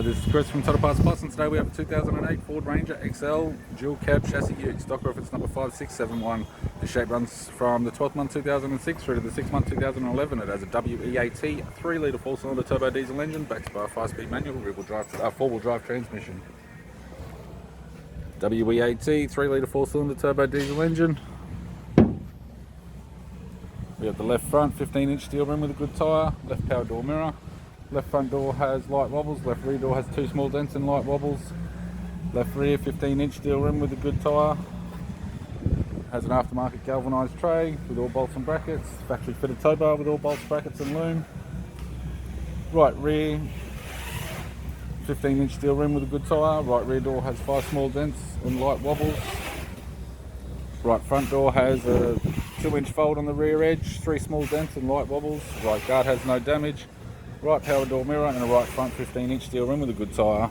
This is Chris from Total Parts Plus, and today we have a 2008 Ford Ranger XL dual cab chassis ute. Stock reference number 5671. The shape runs from the 12th month 2006 through to the 6th month 2011. It has a WEAT 3 litre 4-cylinder turbo diesel engine backed by a 5-speed manual four-wheel drive transmission. WEAT 3 litre 4-cylinder turbo diesel engine. We have the left front 15-inch steel rim with a good tyre, left power door mirror. Left front door has light wobbles, left rear door has 2 small dents and light wobbles. Left rear 15-inch steel rim with a good tyre. Has an aftermarket galvanized tray with all bolts and brackets. Factory fitted tow bar with all bolts, brackets and loom. Right rear 15-inch steel rim with a good tyre. Right rear door has 5 small dents and light wobbles. Right front door has a 2-inch fold on the rear edge, 3 small dents and light wobbles. Right guard has no damage. Right power door mirror and a right front 15-inch steel rim with a good tyre.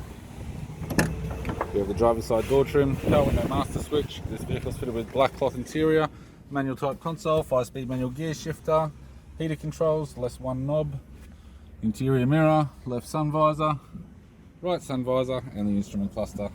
We have the driver's side door trim, power window master switch. This vehicle is fitted with black cloth interior, manual type console, 5-speed manual gear shifter, heater controls, less one knob, interior mirror, left sun visor, right sun visor and the instrument cluster.